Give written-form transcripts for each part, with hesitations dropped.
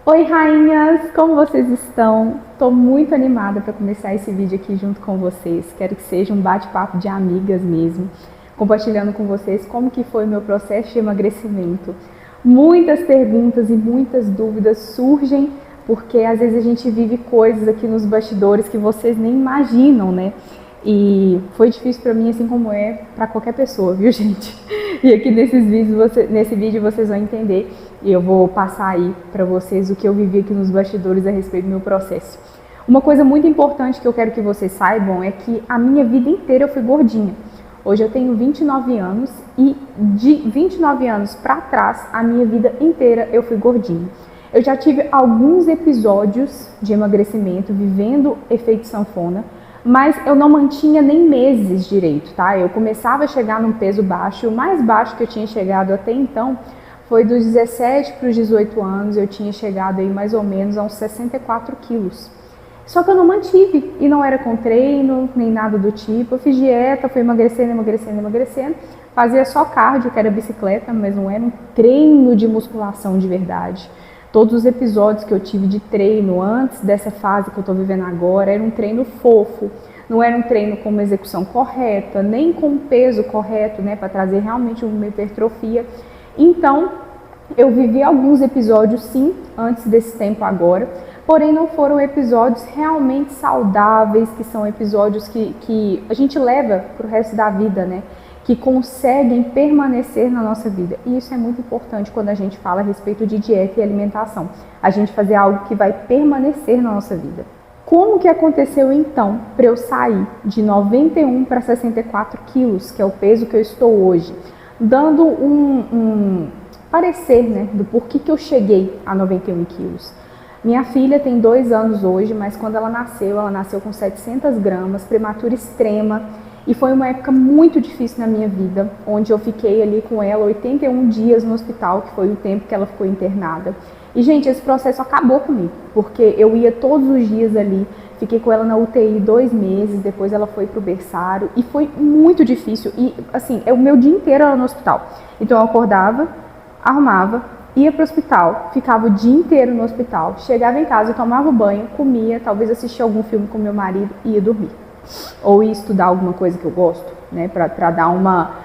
Oi, rainhas! Como vocês estão? Estou muito animada para começar esse vídeo aqui junto com vocês. Quero que seja um bate-papo de amigas mesmo, compartilhando com vocês como que foi o meu processo de emagrecimento. Muitas perguntas e muitas dúvidas surgem porque às vezes a gente vive coisas aqui nos bastidores que vocês nem imaginam, né? E foi difícil para mim, assim como é para qualquer pessoa, viu, gente? E aqui nesse vídeo vocês vão entender e eu vou passar aí para vocês o que eu vivi aqui nos bastidores a respeito do meu processo. Uma coisa muito importante que eu quero que vocês saibam é que a minha vida inteira eu fui gordinha. Hoje eu tenho 29 anos e de 29 anos para trás, a minha vida inteira eu fui gordinha. Eu já tive alguns episódios de emagrecimento vivendo efeito sanfona, mas eu não mantinha nem meses direito, tá? Eu começava a chegar num peso baixo, o mais baixo que eu tinha chegado até então foi dos 17 para os 18 anos, eu tinha chegado aí mais ou menos a uns 64 quilos. Só que eu não mantive, e não era com treino, nem nada do tipo. Eu fiz dieta, fui emagrecendo, fazia só cardio, que era bicicleta, mas não era um treino de musculação de verdade. Todos os episódios que eu tive de treino antes dessa fase que eu tô vivendo agora, era um treino fofo, não era um treino com uma execução correta, nem com peso correto, né, para trazer realmente uma hipertrofia. Então, eu vivi alguns episódios sim, antes desse tempo agora, porém não foram episódios realmente saudáveis, que são episódios que a gente leva pro resto da vida, né? Que conseguem permanecer na nossa vida. E isso é muito importante quando a gente fala a respeito de dieta e alimentação. A gente fazer algo que vai permanecer na nossa vida. Como que aconteceu então para eu sair de 91 para 64 quilos, que é o peso que eu estou hoje? Dando um parecer, né, do porquê que eu cheguei a 91 quilos. Minha filha tem 2 anos hoje, mas quando ela nasceu com 700 gramas, prematura extrema. E foi uma época muito difícil na minha vida, onde eu fiquei ali com ela 81 dias no hospital, que foi o tempo que ela ficou internada. E, gente, esse processo acabou comigo, porque eu ia todos os dias ali, fiquei com ela na UTI 2 meses, depois ela foi pro berçário, e foi muito difícil. E, assim, o meu dia inteiro era no hospital. Então, eu acordava, arrumava, ia pro hospital, ficava o dia inteiro no hospital, chegava em casa, tomava banho, comia, talvez assistia algum filme com meu marido e ia dormir. Ou ir estudar alguma coisa que eu gosto, né, para dar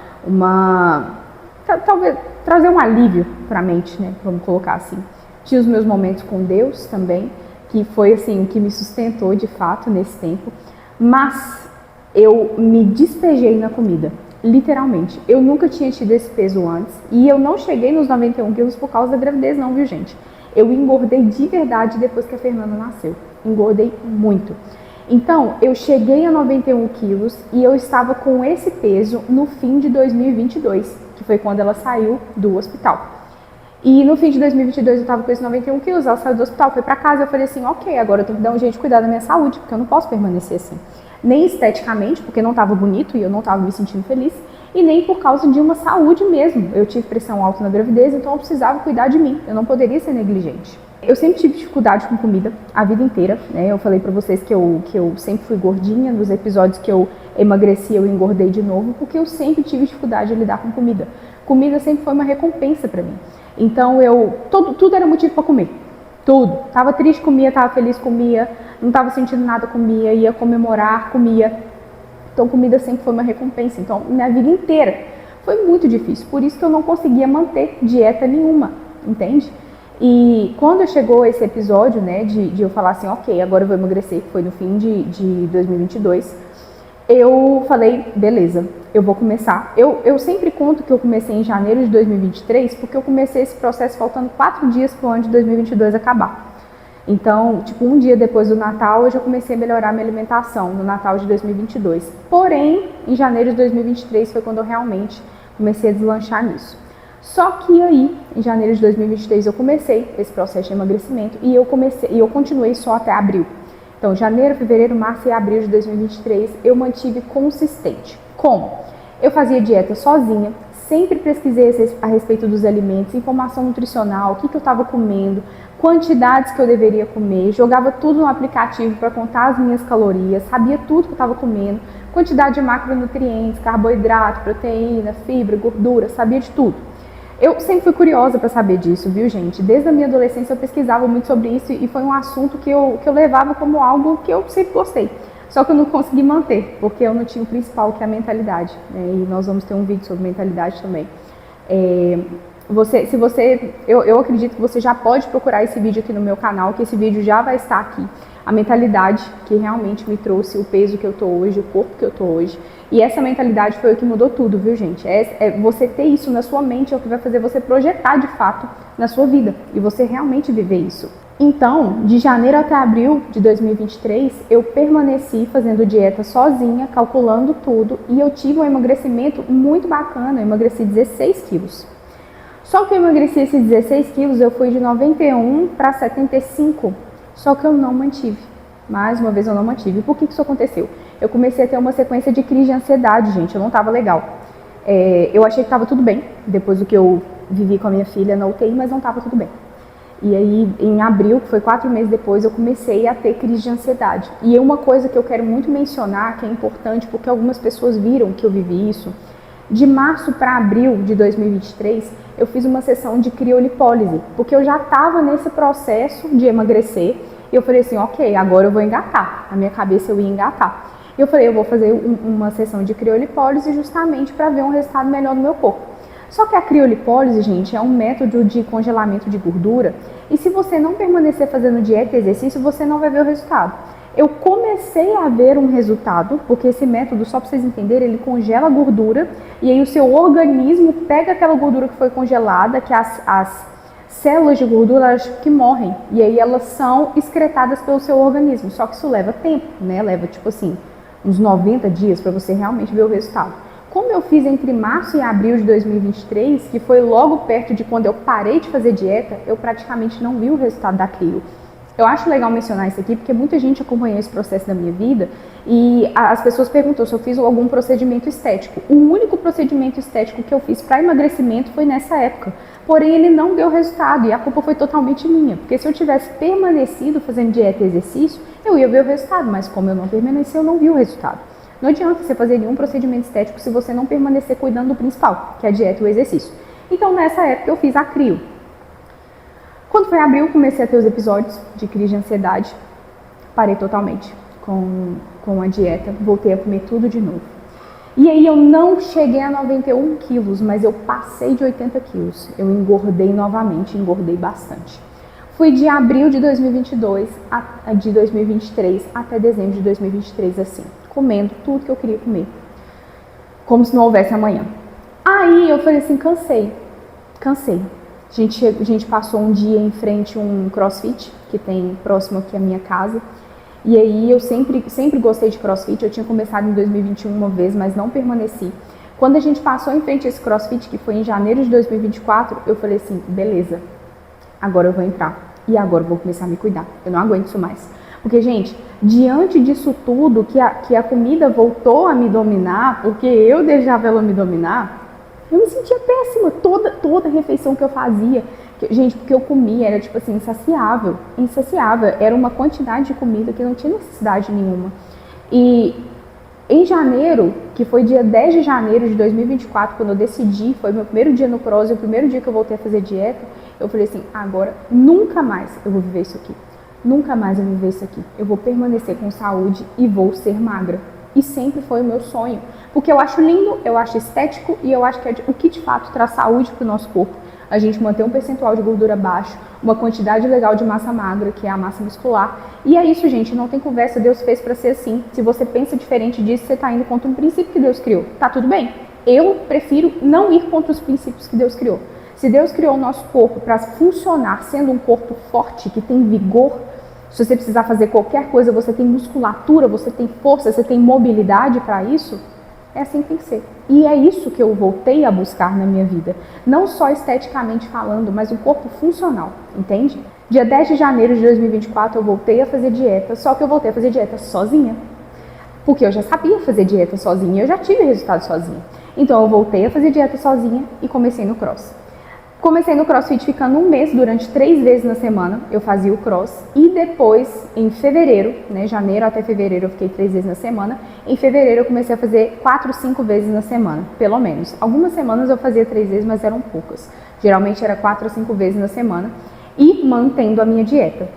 talvez trazer um alívio para a mente, né, vamos colocar assim. Tinha os meus momentos com Deus também, que foi assim o que me sustentou de fato nesse tempo, mas eu me despejei na comida, literalmente. Eu nunca tinha tido esse peso antes e eu não cheguei nos 91 quilos por causa da gravidez não, viu, gente? Eu engordei de verdade depois que a Fernanda nasceu, engordei muito. Então, eu cheguei a 91 quilos e eu estava com esse peso no fim de 2022, que foi quando ela saiu do hospital. E no fim de 2022 eu estava com esses 91 quilos, ela saiu do hospital, foi pra casa, eu falei assim, ok, agora eu tenho que dar um jeito de cuidar da minha saúde, porque eu não posso permanecer assim. Nem esteticamente, porque não estava bonito e eu não estava me sentindo feliz, e nem por causa de uma saúde mesmo. Eu tive pressão alta na gravidez, então eu precisava cuidar de mim, eu não poderia ser negligente. Eu sempre tive dificuldade com comida a vida inteira, né? Eu falei pra vocês que eu sempre fui gordinha, nos episódios que eu emagreci eu engordei de novo, porque eu sempre tive dificuldade de lidar com comida. Comida sempre foi uma recompensa pra mim. Então tudo era motivo pra comer, tudo. Tava triste, comia, tava feliz, comia, não tava sentindo nada, comia, ia comemorar, comia. Então comida sempre foi uma recompensa, então minha vida inteira foi muito difícil, por isso que eu não conseguia manter dieta nenhuma, entende? E quando chegou esse episódio, né, de eu falar assim, ok, agora eu vou emagrecer, que foi no fim de 2022, eu falei, beleza, eu vou começar. Eu sempre conto que eu comecei em janeiro de 2023, porque eu comecei esse processo faltando 4 dias para o ano de 2022 acabar. Então, tipo, um dia depois do Natal, eu já comecei a melhorar minha alimentação, no Natal de 2022. Porém, em janeiro de 2023 foi quando eu realmente comecei a deslanchar nisso. Só que aí, em janeiro de 2023, eu comecei esse processo de emagrecimento e eu continuei só até abril. Então, janeiro, fevereiro, março e abril de 2023, eu mantive consistente. Como? Eu fazia dieta sozinha, sempre pesquisei a respeito dos alimentos, informação nutricional, o que eu estava comendo, quantidades que eu deveria comer, jogava tudo no aplicativo para contar as minhas calorias, sabia tudo que eu estava comendo, quantidade de macronutrientes, carboidrato, proteína, fibra, gordura, sabia de tudo. Eu sempre fui curiosa para saber disso, viu, gente? Desde a minha adolescência eu pesquisava muito sobre isso e foi um assunto que eu levava como algo que eu sempre gostei. Só que eu não consegui manter, porque eu não tinha o principal, que é a mentalidade, né? E nós vamos ter um vídeo sobre mentalidade também. Eu acredito que você já pode procurar esse vídeo aqui no meu canal, que esse vídeo já vai estar aqui. A mentalidade que realmente me trouxe o peso que eu tô hoje, o corpo que eu tô hoje. E essa mentalidade foi o que mudou tudo, viu, gente? Você ter isso na sua mente é o que vai fazer você projetar de fato na sua vida e você realmente viver isso. Então, de janeiro até abril de 2023, eu permaneci fazendo dieta sozinha, calculando tudo, e eu tive um emagrecimento muito bacana, eu emagreci 16 quilos. Só que eu emagreci esses 16 quilos, eu fui de 91 para 75, só que eu não mantive. Mais uma vez eu não mantive. Por que isso aconteceu? Eu comecei a ter uma sequência de crise de ansiedade, gente, eu não estava legal. Eu achei que estava tudo bem, depois do que eu vivi com a minha filha na UTI, mas não estava tudo bem. E aí, em abril, que foi 4 meses depois, eu comecei a ter crise de ansiedade. E uma coisa que eu quero muito mencionar, que é importante, porque algumas pessoas viram que eu vivi isso, de março para abril de 2023, eu fiz uma sessão de criolipólise, porque eu já estava nesse processo de emagrecer, e eu falei assim, ok, agora eu vou engatar. Na minha cabeça eu ia engatar. E eu falei, eu vou fazer uma sessão de criolipólise justamente para ver um resultado melhor no meu corpo. Só que a criolipólise, gente, é um método de congelamento de gordura, e se você não permanecer fazendo dieta e exercício, você não vai ver o resultado. Eu comecei a ver um resultado, porque esse método, só para vocês entenderem, ele congela a gordura, e aí o seu organismo pega aquela gordura que foi congelada, que as células de gordura elas que morrem, e aí elas são excretadas pelo seu organismo, só que isso leva tempo, né? Leva tipo assim, uns 90 dias para você realmente ver o resultado. Como eu fiz entre março e abril de 2023, que foi logo perto de quando eu parei de fazer dieta, eu praticamente não vi o resultado da crio. Eu acho legal mencionar isso aqui, porque muita gente acompanhou esse processo da minha vida e as pessoas perguntam se eu fiz algum procedimento estético. O único procedimento estético que eu fiz para emagrecimento foi nessa época, porém ele não deu resultado e a culpa foi totalmente minha, porque se eu tivesse permanecido fazendo dieta e exercício, eu ia ver o resultado, mas como eu não permaneci, eu não vi o resultado. Não adianta você fazer nenhum procedimento estético se você não permanecer cuidando do principal, que é a dieta e o exercício. Então nessa época eu fiz a crio. Quando foi abril, comecei a ter os episódios de crise de ansiedade, parei totalmente com a dieta, voltei a comer tudo de novo. E aí eu não cheguei a 91 quilos, mas eu passei de 80 quilos. Eu engordei novamente, engordei bastante. Fui de abril de 2022 de 2023 até dezembro de 2023 assim, comendo tudo que eu queria comer, como se não houvesse amanhã. Aí eu falei assim, cansei. A gente passou um dia em frente a um CrossFit, que tem próximo aqui à minha casa. E aí eu sempre gostei de CrossFit, eu tinha começado em 2021 uma vez, mas não permaneci. Quando a gente passou em frente a esse CrossFit, que foi em janeiro de 2024, eu falei assim, beleza, agora eu vou entrar. E agora eu vou começar a me cuidar, eu não aguento isso mais. Porque, gente, diante disso tudo, que a comida voltou a me dominar, porque eu deixava ela me dominar, eu me sentia péssima, toda refeição que eu fazia, gente, porque eu comia, era tipo assim, insaciável, era uma quantidade de comida que não tinha necessidade nenhuma. E em janeiro, que foi dia 10 de janeiro de 2024, quando eu decidi, foi meu primeiro dia no cross, o primeiro dia que eu voltei a fazer dieta, eu falei assim, agora nunca mais eu vou viver isso aqui, nunca mais eu vou viver isso aqui, eu vou permanecer com saúde e vou ser magra. E sempre foi o meu sonho, porque eu acho lindo, eu acho estético e eu acho que é o que de fato traz saúde para o nosso corpo. A gente manter um percentual de gordura baixo, uma quantidade legal de massa magra, que é a massa muscular. E é isso, gente, não tem conversa, Deus fez para ser assim. Se você pensa diferente disso, você está indo contra um princípio que Deus criou. Tá tudo bem. Eu prefiro não ir contra os princípios que Deus criou. Se Deus criou o nosso corpo para funcionar sendo um corpo forte, que tem vigor, se você precisar fazer qualquer coisa, você tem musculatura, você tem força, você tem mobilidade para isso, é assim que tem que ser. E é isso que eu voltei a buscar na minha vida. Não só esteticamente falando, mas um corpo funcional, entende? Dia 10 de janeiro de 2024 eu voltei a fazer dieta, só que eu voltei a fazer dieta sozinha. Porque eu já sabia fazer dieta sozinha, eu já tive resultado sozinha. Então eu voltei a fazer dieta sozinha e comecei no cross. Comecei no CrossFit ficando um mês, durante 3 vezes na semana eu fazia o cross. E depois, em fevereiro, né, janeiro até fevereiro eu fiquei 3 vezes na semana. Em fevereiro eu comecei a fazer 4, 5 vezes na semana, pelo menos. Algumas semanas eu fazia 3 vezes, mas eram poucas. Geralmente era 4 ou 5 vezes na semana. E mantendo a minha dieta.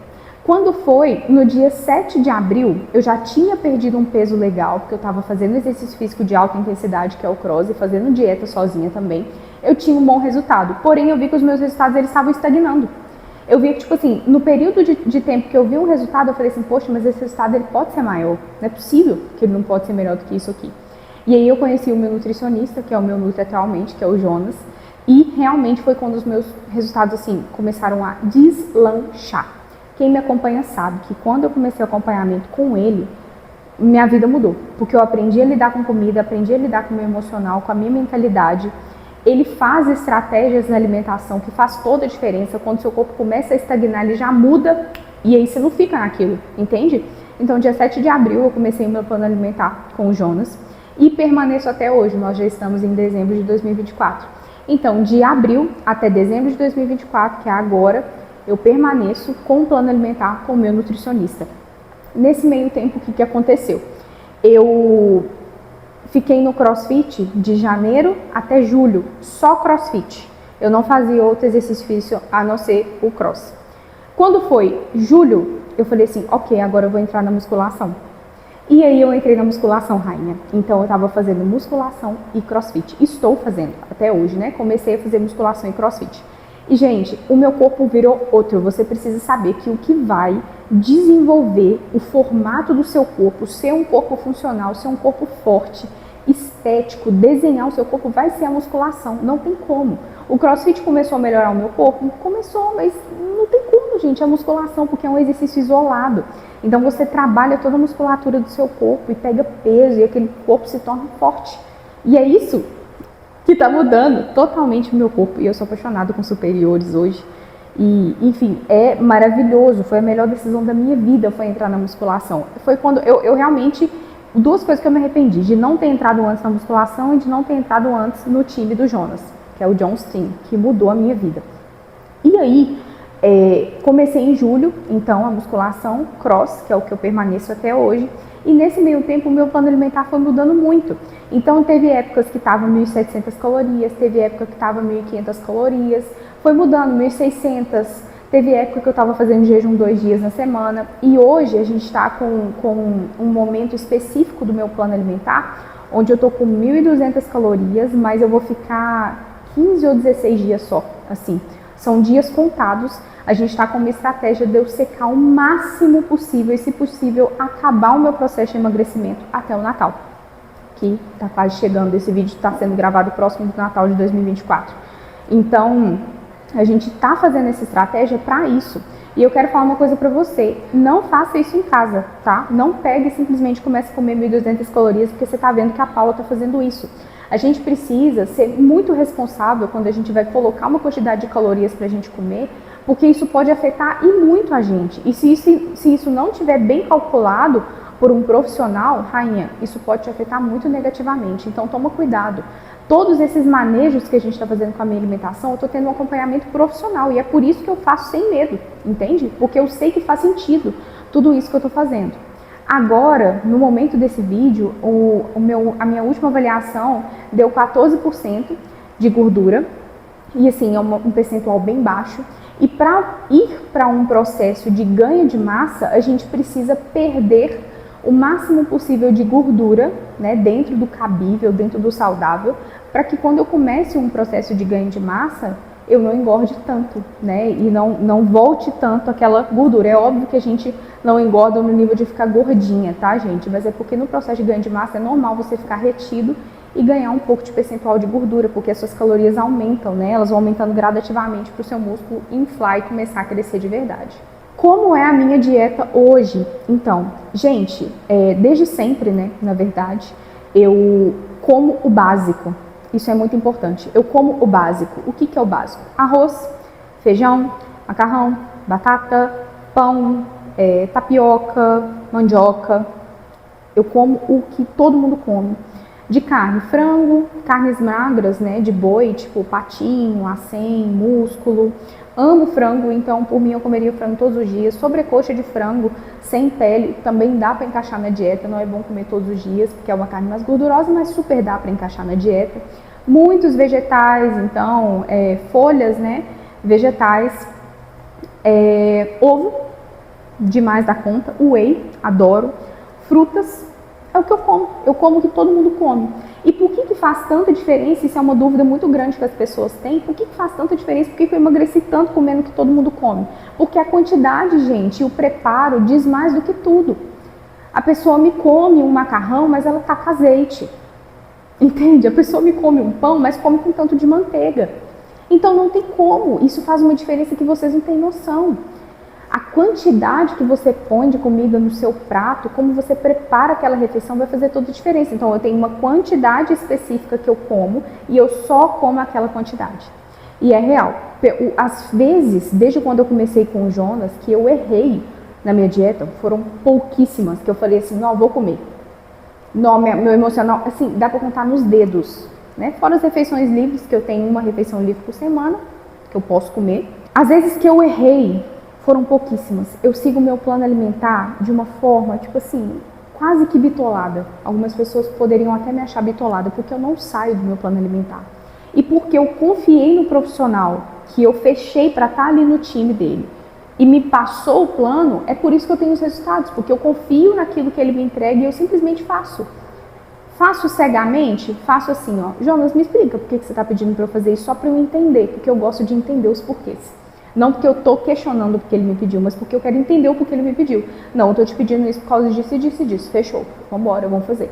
Quando foi no dia 7 de abril, eu já tinha perdido um peso legal, porque eu estava fazendo exercício físico de alta intensidade, que é o cross, e fazendo dieta sozinha também. Eu tinha um bom resultado, porém eu vi que os meus resultados eles estavam estagnando. Eu vi que, tipo assim, no período de tempo que eu vi um resultado, eu falei assim, poxa, mas esse resultado ele pode ser maior, não é possível que ele não pode ser melhor do que isso aqui. E aí eu conheci o meu nutricionista, que é o meu nutri atualmente, que é o Jonas, e realmente foi quando os meus resultados, assim, começaram a deslanchar. Quem me acompanha sabe que quando eu comecei o acompanhamento com ele, minha vida mudou. Porque eu aprendi a lidar com comida, aprendi a lidar com o meu emocional, com a minha mentalidade. Ele faz estratégias na alimentação que faz toda a diferença. Quando seu corpo começa a estagnar, ele já muda e aí você não fica naquilo, entende? Então, dia 7 de abril, eu comecei o meu plano alimentar com o Jonas e permaneço até hoje. Nós já estamos em dezembro de 2024. Então, de abril até dezembro de 2024, que é agora, eu permaneço com o plano alimentar com o meu nutricionista. Nesse meio tempo, o que aconteceu? Eu fiquei no CrossFit de janeiro até julho, só CrossFit. Eu não fazia outro exercício físico a não ser o cross. Quando foi julho, eu falei assim, ok, agora eu vou entrar na musculação. E aí eu entrei na musculação, rainha. Então eu estava fazendo musculação e CrossFit. Estou fazendo até hoje, né? Comecei a fazer musculação e CrossFit. E, gente, o meu corpo virou outro. Você precisa saber que o que vai desenvolver o formato do seu corpo, ser um corpo funcional, ser um corpo forte, estético, desenhar o seu corpo, vai ser a musculação. Não tem como. O CrossFit começou a melhorar o meu corpo? Começou, mas não tem como, gente, a musculação, porque é um exercício isolado. Então, você trabalha toda a musculatura do seu corpo e pega peso e aquele corpo se torna forte. E é isso que está mudando totalmente o meu corpo. E eu sou apaixonada com superiores hoje. E, enfim, é maravilhoso. Foi a melhor decisão da minha vida, foi entrar na musculação. Foi quando eu realmente... Duas coisas que eu me arrependi, de não ter entrado antes na musculação e de não ter entrado antes no time do Jonas, que é o John Steen, que mudou a minha vida. E aí, comecei em julho, então, a musculação cross, que é o que eu permaneço até hoje. E nesse meio tempo, o meu plano alimentar foi mudando muito. Então, teve épocas que estava 1.700 calorias, teve época que estava 1.500 calorias, foi mudando 1.600, teve época que eu estava fazendo jejum 2 dias na semana. E hoje, a gente está com um momento específico do meu plano alimentar, onde eu estou com 1.200 calorias, mas eu vou ficar 15 ou 16 dias só, assim. São dias contados. A gente está com uma estratégia de eu secar o máximo possível e, se possível, acabar o meu processo de emagrecimento até o Natal, que está quase chegando. Esse vídeo está sendo gravado próximo do Natal de 2024. Então, a gente está fazendo essa estratégia para isso. E eu quero falar uma coisa para você, não faça isso em casa, tá? Não pegue e simplesmente comece a comer 1.200 calorias porque você está vendo que a Paula está fazendo isso. A gente precisa ser muito responsável quando a gente vai colocar uma quantidade de calorias para a gente comer, porque isso pode afetar e muito a gente. E se isso não estiver bem calculado por um profissional, rainha, isso pode te afetar muito negativamente. Então toma cuidado. Todos esses manejos que a gente está fazendo com a minha alimentação, eu estou tendo um acompanhamento profissional e é por isso que eu faço sem medo, entende? Porque eu sei que faz sentido tudo isso que eu estou fazendo. Agora, no momento desse vídeo, a minha última avaliação deu 14% de gordura e assim, é um percentual bem baixo. E para ir para um processo de ganho de massa, a gente precisa perder o máximo possível de gordura, né, dentro do cabível, dentro do saudável, para que quando eu comece um processo de ganho de massa, eu não engorde tanto, né, e não volte tanto aquela gordura. É óbvio que a gente não engorda no nível de ficar gordinha, tá, gente? Mas é porque no processo de ganho de massa é normal você ficar retido e ganhar um pouco de percentual de gordura, porque as suas calorias aumentam, né? Elas vão aumentando gradativamente para o seu músculo inflar e começar a crescer de verdade. Como é a minha dieta hoje? Então, gente, desde sempre, né, na verdade, eu como o básico. Isso é muito importante. Eu como o básico. O que é o básico? Arroz, feijão, macarrão, batata, pão, tapioca, mandioca. Eu como o que todo mundo come. De carne, frango, carnes magras, né, de boi, tipo patinho, acém, músculo. Amo frango, então por mim eu comeria frango todos os dias. Sobrecoxa de frango sem pele também dá para encaixar na dieta, não é bom comer todos os dias, porque é uma carne mais gordurosa, mas super dá para encaixar na dieta. Muitos vegetais, então, folhas, né, vegetais, ovo, demais da conta, whey, adoro, frutas, é o que eu como o que todo mundo come. E por que faz tanta diferença? Isso é uma dúvida muito grande que as pessoas têm. Por que faz tanta diferença? Por que eu emagreci tanto comendo o que todo mundo come? Porque a quantidade, gente, e o preparo diz mais do que tudo. A pessoa me come um macarrão, mas ela tá com azeite. Entende? A pessoa me come um pão, mas come com tanto de manteiga. Então não tem como. Isso faz uma diferença que vocês não têm noção. A quantidade que você põe de comida no seu prato, como você prepara aquela refeição, vai fazer toda a diferença. Então eu tenho uma quantidade específica que eu como e eu só como aquela quantidade. E é real. Às vezes, desde quando eu comecei com o Jonas, que eu errei na minha dieta, foram pouquíssimas que eu falei assim, não, vou comer. Não, meu emocional, assim, dá pra contar nos dedos, né? Fora as refeições livres, que eu tenho uma refeição livre por semana, que eu posso comer. Às vezes que eu errei, foram pouquíssimas. Eu sigo o meu plano alimentar de uma forma, tipo assim, quase que bitolada. Algumas pessoas poderiam até me achar bitolada, porque eu não saio do meu plano alimentar. E porque eu confiei no profissional, que eu fechei para estar ali no time dele, e me passou o plano, é por isso que eu tenho os resultados, porque eu confio naquilo que ele me entrega e eu simplesmente faço. Faço cegamente? Faço assim, ó. Jonas, me explica por que você está pedindo para eu fazer isso, só para eu entender, porque eu gosto de entender os porquês. Não porque eu estou questionando porque ele me pediu, mas porque eu quero entender o porquê ele me pediu. Não, eu estou te pedindo isso por causa disso e disso e disso. Fechou. Vambora, vamos fazer.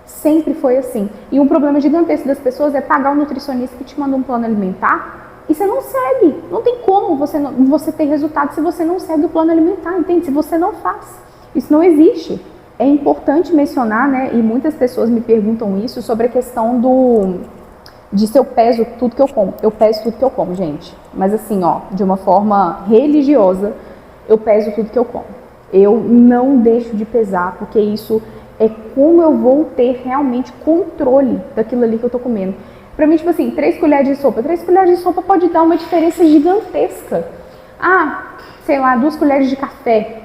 Sempre foi assim. E um problema gigantesco das pessoas é pagar um nutricionista que te manda um plano alimentar e você não segue. Não tem como você ter resultado se você não segue o plano alimentar, entende? Se você não faz. Isso não existe. É importante mencionar, né? E muitas pessoas me perguntam isso sobre a questão de se eu peso tudo que eu como. Eu peso tudo que eu como, gente. Mas assim, ó, de uma forma religiosa, eu peso tudo que eu como. Eu não deixo de pesar, porque isso é como eu vou ter realmente controle daquilo ali que eu tô comendo. Pra mim, tipo assim, 3 colheres de sopa. 3 colheres de sopa pode dar uma diferença gigantesca. Ah, sei lá, 2 colheres de café.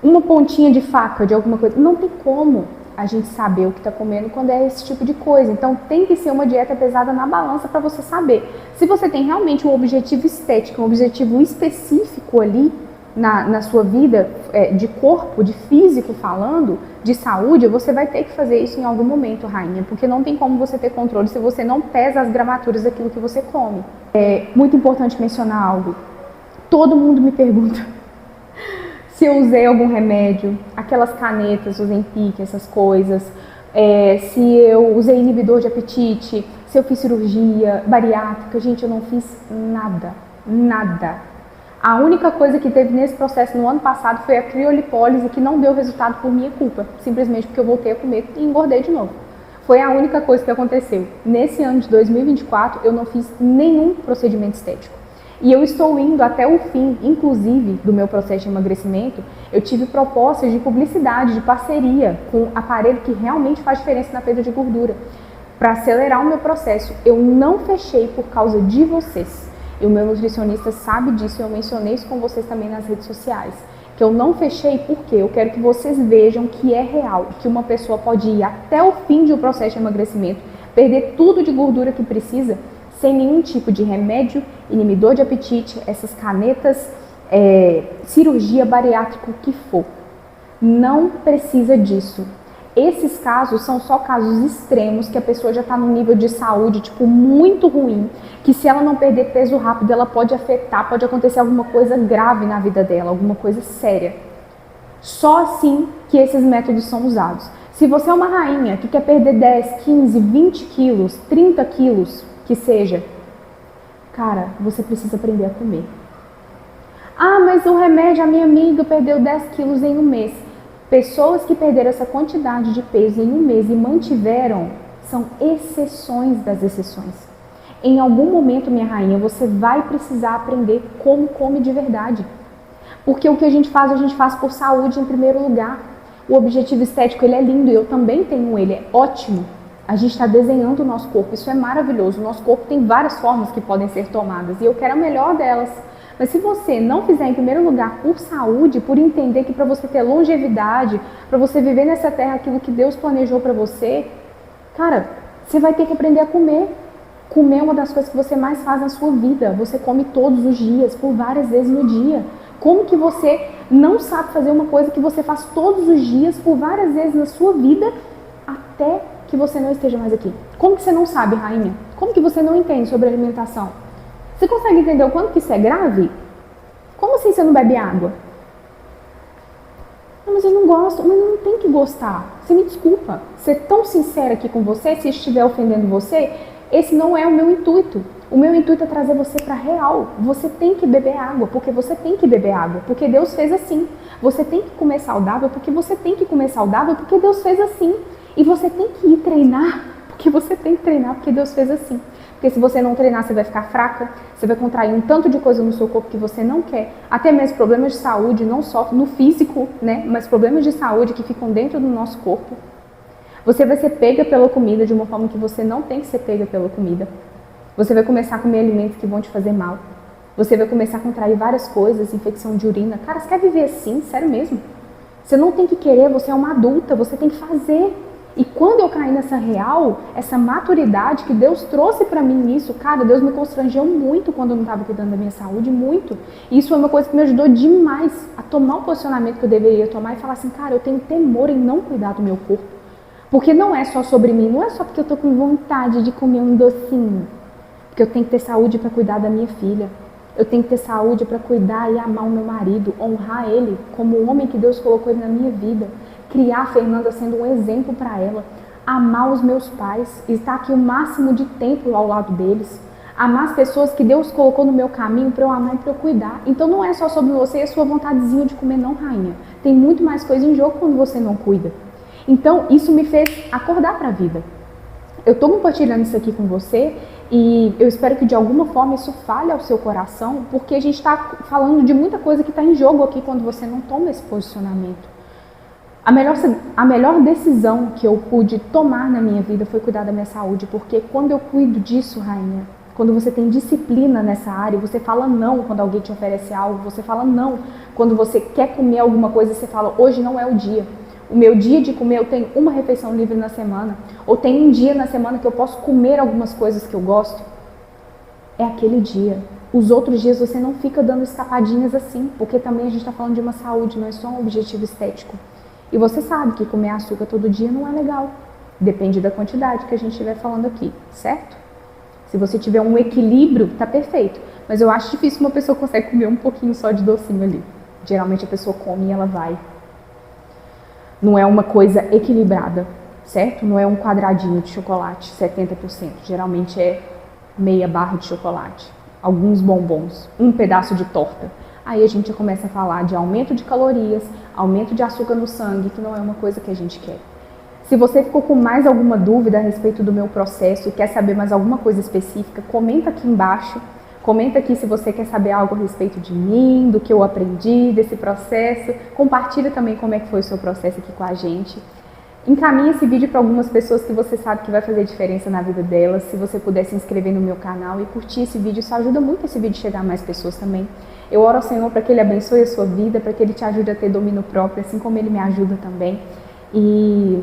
Uma pontinha de faca de alguma coisa. Não tem como a gente saber o que está comendo quando é esse tipo de coisa. Então tem que ser uma dieta pesada na balança para você saber. Se você tem realmente um objetivo estético, um objetivo específico ali na sua vida, de corpo, de físico falando, de saúde, você vai ter que fazer isso em algum momento, rainha, porque não tem como você ter controle se você não pesa as gramaturas daquilo que você come. É muito importante mencionar algo. Todo mundo me pergunta se eu usei algum remédio, aquelas canetas, o Ozempic, essas coisas, se eu usei inibidor de apetite, se eu fiz cirurgia bariátrica. Gente, eu não fiz nada, nada. A única coisa que teve nesse processo no ano passado foi a criolipólise, que não deu resultado por minha culpa, simplesmente porque eu voltei a comer e engordei de novo. Foi a única coisa que aconteceu. Nesse ano de 2024, eu não fiz nenhum procedimento estético. E eu estou indo até o fim, inclusive, do meu processo de emagrecimento. Eu tive propostas de publicidade, de parceria com aparelho que realmente faz diferença na perda de gordura, para acelerar o meu processo. Eu não fechei por causa de vocês. E o meu nutricionista sabe disso, eu mencionei isso com vocês também nas redes sociais. Que eu não fechei porque eu quero que vocês vejam que é real, que uma pessoa pode ir até o fim de um processo de emagrecimento, perder tudo de gordura que precisa, sem nenhum tipo de remédio, inibidor de apetite, essas canetas, cirurgia bariátrica, o que for. Não precisa disso. Esses casos são só casos extremos, que a pessoa já está num nível de saúde, tipo, muito ruim, que se ela não perder peso rápido, ela pode afetar, pode acontecer alguma coisa grave na vida dela, alguma coisa séria. Só assim que esses métodos são usados. Se você é uma rainha que quer perder 10, 15, 20 quilos, 30 quilos, que seja, cara, você precisa aprender a comer. Ah, mas o remédio, a minha amiga perdeu 10 quilos em um mês. Pessoas que perderam essa quantidade de peso em um mês e mantiveram, são exceções das exceções. Em algum momento, minha rainha, você vai precisar aprender como come de verdade. Porque o que a gente faz por saúde em primeiro lugar. O objetivo estético, ele é lindo e eu também tenho ele, é ótimo. A gente está desenhando o nosso corpo, isso é maravilhoso. O nosso corpo tem várias formas que podem ser tomadas e eu quero a melhor delas. Mas se você não fizer em primeiro lugar por saúde, por entender que para você ter longevidade, para você viver nessa terra aquilo que Deus planejou para você, cara, você vai ter que aprender a comer. Comer é uma das coisas que você mais faz na sua vida. Você come todos os dias, por várias vezes no dia. Como que você não sabe fazer uma coisa que você faz todos os dias, por várias vezes na sua vida, até que você não esteja mais aqui? Como que você não sabe, rainha? Como que você não entende sobre alimentação? Você consegue entender o quanto que isso é grave? Como assim você não bebe água? Não, mas eu não gosto. Mas não tem que gostar. Você me desculpa. Ser tão sincera aqui com você, se estiver ofendendo você, esse não é o meu intuito. O meu intuito é trazer você para a real. Você tem que beber água, porque você tem que beber água, porque Deus fez assim. Você tem que comer saudável, porque você tem que comer saudável, porque Deus fez assim. E você tem que ir treinar, porque você tem que treinar, porque Deus fez assim. Porque se você não treinar, você vai ficar fraca, você vai contrair um tanto de coisa no seu corpo que você não quer. Até mesmo problemas de saúde, não só no físico, né? Mas problemas de saúde que ficam dentro do nosso corpo. Você vai ser pega pela comida de uma forma que você não tem que ser pega pela comida. Você vai começar a comer alimentos que vão te fazer mal. Você vai começar a contrair várias coisas, infecção de urina. Cara, você quer viver assim? Sério mesmo? Você não tem que querer, você é uma adulta, você tem que fazer. E quando eu caí nessa real, essa maturidade que Deus trouxe pra mim nisso, cara, Deus me constrangeu muito quando eu não estava cuidando da minha saúde, muito. E isso foi uma coisa que me ajudou demais a tomar o posicionamento que eu deveria tomar e falar assim, cara, eu tenho temor em não cuidar do meu corpo. Porque não é só sobre mim, não é só porque eu tô com vontade de comer um docinho. Porque eu tenho que ter saúde para cuidar da minha filha. Eu tenho que ter saúde para cuidar e amar o meu marido, honrar ele como o homem que Deus colocou ele na minha vida. Criar a Fernanda sendo um exemplo para ela. Amar os meus pais, estar aqui o máximo de tempo ao lado deles. Amar as pessoas que Deus colocou no meu caminho para eu amar e para eu cuidar. Então não é só sobre você e a sua vontadezinha de comer não, rainha. Tem muito mais coisa em jogo quando você não cuida. Então isso me fez acordar para a vida. Eu estou compartilhando isso aqui com você e eu espero que de alguma forma isso fale ao seu coração, porque a gente está falando de muita coisa que está em jogo aqui quando você não toma esse posicionamento. A melhor decisão que eu pude tomar na minha vida foi cuidar da minha saúde, porque quando eu cuido disso, rainha, quando você tem disciplina nessa área, você fala não quando alguém te oferece algo, você fala não quando você quer comer alguma coisa, você fala hoje não é o dia. O meu dia de comer, eu tenho uma refeição livre na semana, ou tem um dia na semana que eu posso comer algumas coisas que eu gosto. É aquele dia. Os outros dias você não fica dando escapadinhas assim, porque também a gente está falando de uma saúde, não é só um objetivo estético. E você sabe que comer açúcar todo dia não é legal. Depende da quantidade que a gente estiver falando aqui, certo? Se você tiver um equilíbrio, tá perfeito. Mas eu acho difícil uma pessoa consegue comer um pouquinho só de docinho ali. Geralmente a pessoa come e ela vai. Não é uma coisa equilibrada, certo? Não é um quadradinho de chocolate, 70%. Geralmente é meia barra de chocolate, alguns bombons, um pedaço de torta. Aí a gente já começa a falar de aumento de calorias, aumento de açúcar no sangue, que não é uma coisa que a gente quer. Se você ficou com mais alguma dúvida a respeito do meu processo e quer saber mais alguma coisa específica, comenta aqui embaixo. Comenta aqui se você quer saber algo a respeito de mim, do que eu aprendi, desse processo. Compartilha também como é que foi o seu processo aqui com a gente. Encaminhe esse vídeo para algumas pessoas que você sabe que vai fazer diferença na vida delas. Se você puder se inscrever no meu canal e curtir esse vídeo, isso ajuda muito esse vídeo a chegar a mais pessoas também. Eu oro ao Senhor para que Ele abençoe a sua vida, para que Ele te ajude a ter domínio próprio, assim como Ele me ajuda também. E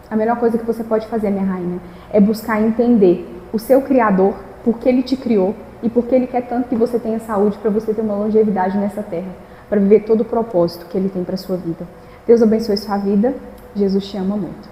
a melhor coisa que você pode fazer, minha rainha, é buscar entender o seu Criador, por que Ele te criou, e porque Ele quer tanto que você tenha saúde para você ter uma longevidade nessa terra, para viver todo o propósito que Ele tem para a sua vida. Deus abençoe sua vida. Jesus te ama muito.